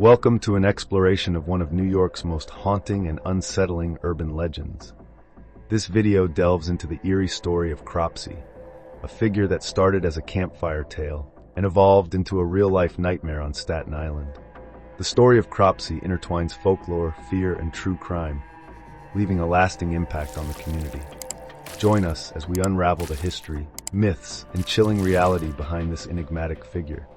Welcome to an exploration of one of New York's most haunting and unsettling urban legends. This video delves into the eerie story of Cropsey, a figure that started as a campfire tale and evolved into a real-life nightmare on Staten Island. The story of Cropsey intertwines folklore, fear, and true crime, leaving a lasting impact on the community. Join us as we unravel the history, myths, and chilling reality behind this enigmatic figure.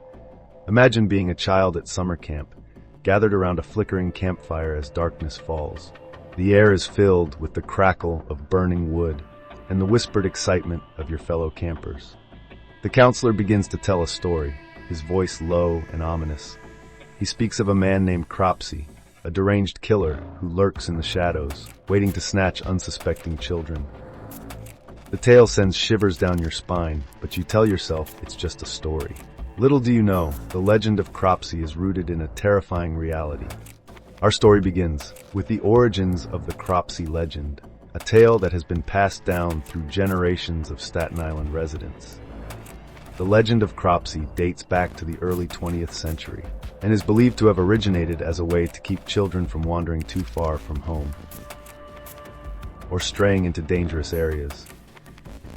Imagine being a child at summer camp, gathered around a flickering campfire as darkness falls. The air is filled with the crackle of burning wood and the whispered excitement of your fellow campers. The counselor begins to tell a story, his voice low and ominous. He speaks of a man named Cropsey, a deranged killer who lurks in the shadows, waiting to snatch unsuspecting children. The tale sends shivers down your spine, but you tell yourself it's just a story. Little do you know, the legend of Cropsey is rooted in a terrifying reality. Our story begins with the origins of the Cropsey legend, a tale that has been passed down through generations of Staten Island residents. The legend of Cropsey dates back to the early 20th century and is believed to have originated as a way to keep children from wandering too far from home or straying into dangerous areas.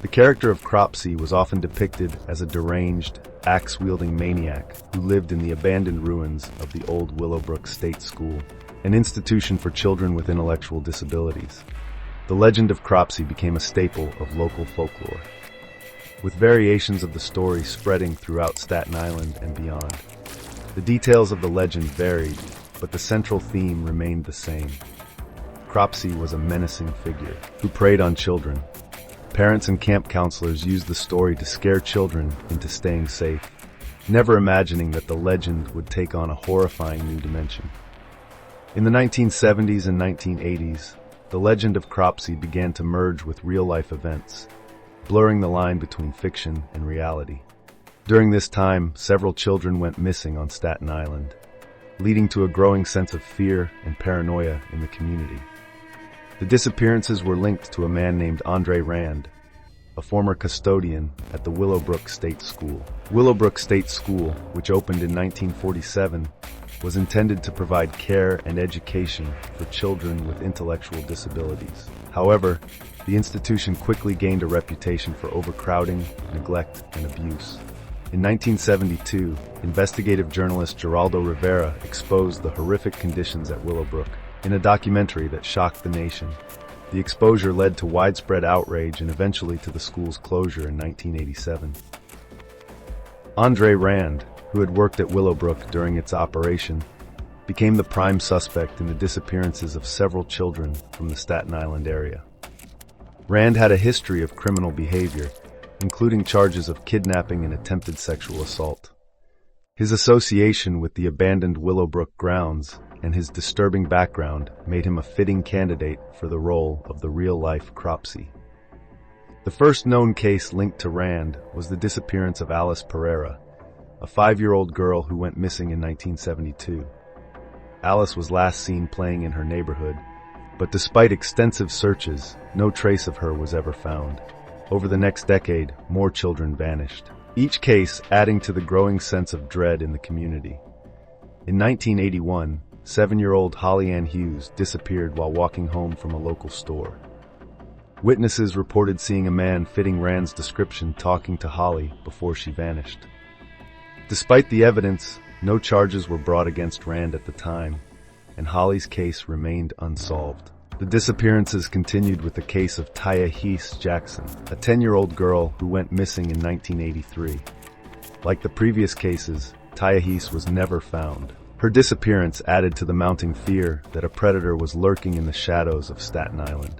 The character of Cropsey was often depicted as a deranged, axe-wielding maniac who lived in the abandoned ruins of the old Willowbrook State School, an institution for children with intellectual disabilities. The legend of Cropsey became a staple of local folklore, with variations of the story spreading throughout Staten Island and beyond. The details of the legend varied, but the central theme remained the same. Cropsey was a menacing figure who preyed on children. Parents and camp counselors used the story to scare children into staying safe, never imagining that the legend would take on a horrifying new dimension. In the 1970s and 1980s, the legend of Cropsey began to merge with real-life events, blurring the line between fiction and reality. During this time, several children went missing on Staten Island, leading to a growing sense of fear and paranoia in the community. The disappearances were linked to a man named Andre Rand, a former custodian at the Willowbrook State School. Willowbrook State School, which opened in 1947, was intended to provide care and education for children with intellectual disabilities. However, the institution quickly gained a reputation for overcrowding, neglect, and abuse. In 1972, investigative journalist Geraldo Rivera exposed the horrific conditions at Willowbrook in a documentary that shocked the nation. The exposure led to widespread outrage and eventually to the school's closure in 1987. Andre Rand, who had worked at Willowbrook during its operation, became the prime suspect in the disappearances of several children from the Staten Island area. Rand had a history of criminal behavior, including charges of kidnapping and attempted sexual assault. His association with the abandoned Willowbrook grounds and his disturbing background made him a fitting candidate for the role of the real-life Cropsey. The first known case linked to Rand was the disappearance of Alice Pereira, a 5-year-old girl who went missing in 1972. Alice was last seen playing in her neighborhood, but despite extensive searches, no trace of her was ever found. Over the next decade, more children vanished, each case adding to the growing sense of dread in the community. In 1981, 7-year-old Holly Ann Hughes disappeared while walking home from a local store. Witnesses reported seeing a man fitting Rand's description talking to Holly before she vanished. Despite the evidence, no charges were brought against Rand at the time, and Holly's case remained unsolved. The disappearances continued with the case of Taya Heese Jackson, a 10-year-old girl who went missing in 1983. Like the previous cases, Taya Heese was never found. Her disappearance added to the mounting fear that a predator was lurking in the shadows of Staten Island.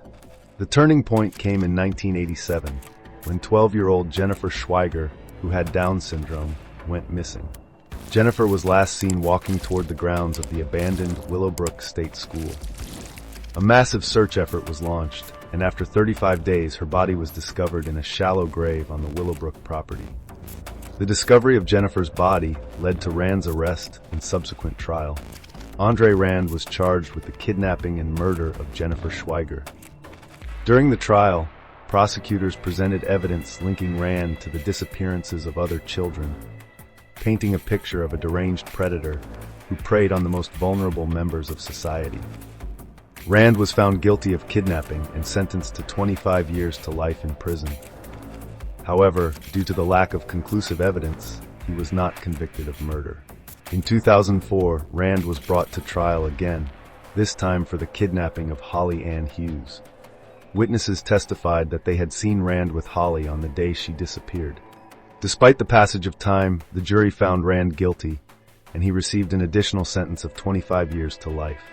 The turning point came in 1987, when 12-year-old Jennifer Schweiger, who had Down syndrome, went missing. Jennifer was last seen walking toward the grounds of the abandoned Willowbrook State School. A massive search effort was launched, and after 35 days, her body was discovered in a shallow grave on the Willowbrook property. The discovery of Jennifer's body led to Rand's arrest and subsequent trial. Andre Rand was charged with the kidnapping and murder of Jennifer Schweiger. During the trial, prosecutors presented evidence linking Rand to the disappearances of other children, painting a picture of a deranged predator who preyed on the most vulnerable members of society. Rand was found guilty of kidnapping and sentenced to 25 years to life in prison. However, due to the lack of conclusive evidence, he was not convicted of murder. In 2004, Rand was brought to trial again, this time for the kidnapping of Holly Ann Hughes. Witnesses testified that they had seen Rand with Holly on the day she disappeared. Despite the passage of time, the jury found Rand guilty, and he received an additional sentence of 25 years to life.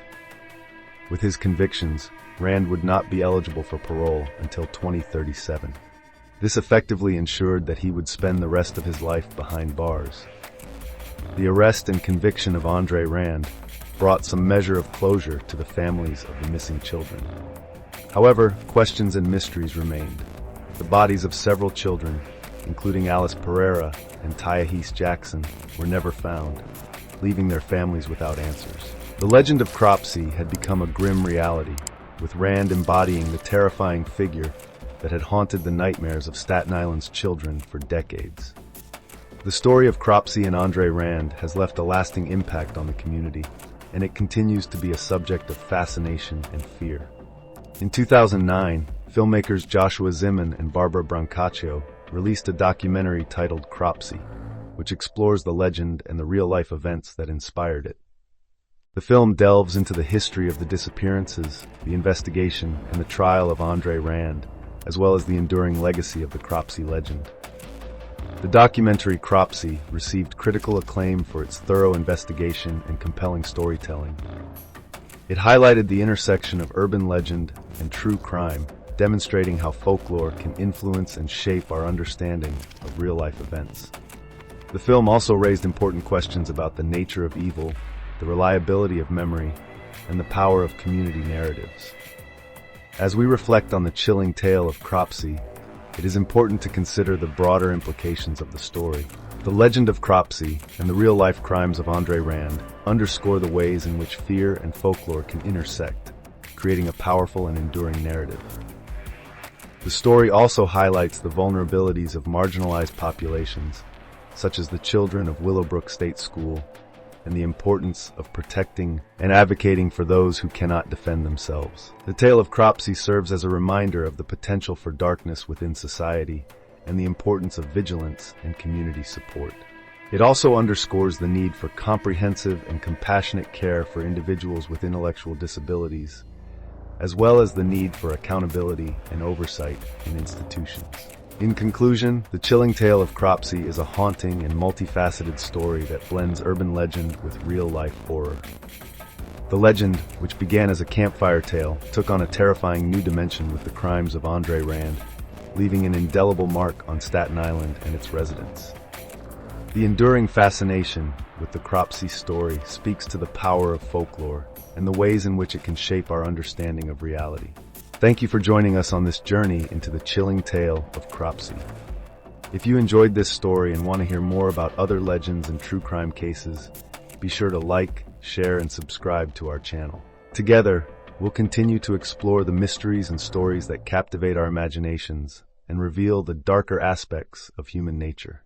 With his convictions, Rand would not be eligible for parole until 2037. This effectively ensured that he would spend the rest of his life behind bars. The arrest and conviction of Andre Rand brought some measure of closure to the families of the missing children. However, questions and mysteries remained. The bodies of several children, including Alice Pereira and Tyahese Jackson, were never found, leaving their families without answers. The legend of Cropsey had become a grim reality, with Rand embodying the terrifying figure that had haunted the nightmares of Staten Island's children for decades. The story of Cropsey and Andre Rand has left a lasting impact on the community, and it continues to be a subject of fascination and fear. In 2009, filmmakers Joshua Ziman and Barbara Brancaccio released a documentary titled Cropsey, which explores the legend and the real-life events that inspired it. The film delves into the history of the disappearances, the investigation, and the trial of Andre Rand, as well as the enduring legacy of the Cropsey legend. The documentary Cropsey received critical acclaim for its thorough investigation and compelling storytelling. It highlighted the intersection of urban legend and true crime, demonstrating how folklore can influence and shape our understanding of real-life events. The film also raised important questions about the nature of evil, the reliability of memory, and the power of community narratives. As we reflect on the chilling tale of Cropsey, it is important to consider the broader implications of the story. The legend of Cropsey and the real-life crimes of Andre Rand underscore the ways in which fear and folklore can intersect, creating a powerful and enduring narrative. The story also highlights the vulnerabilities of marginalized populations, such as the children of Willowbrook State School, and the importance of protecting and advocating for those who cannot defend themselves. The tale of Cropsey serves as a reminder of the potential for darkness within society and the importance of vigilance and community support. It also underscores the need for comprehensive and compassionate care for individuals with intellectual disabilities, as well as the need for accountability and oversight in institutions. In conclusion, the chilling tale of Cropsey is a haunting and multifaceted story that blends urban legend with real-life horror. The legend, which began as a campfire tale, took on a terrifying new dimension with the crimes of Andre Rand, leaving an indelible mark on Staten Island and its residents. The enduring fascination with the Cropsey story speaks to the power of folklore and the ways in which it can shape our understanding of reality. Thank you for joining us on this journey into the chilling tale of Cropsey. If you enjoyed this story and want to hear more about other legends and true crime cases, be sure to like, share, and subscribe to our channel. Together, we'll continue to explore the mysteries and stories that captivate our imaginations and reveal the darker aspects of human nature.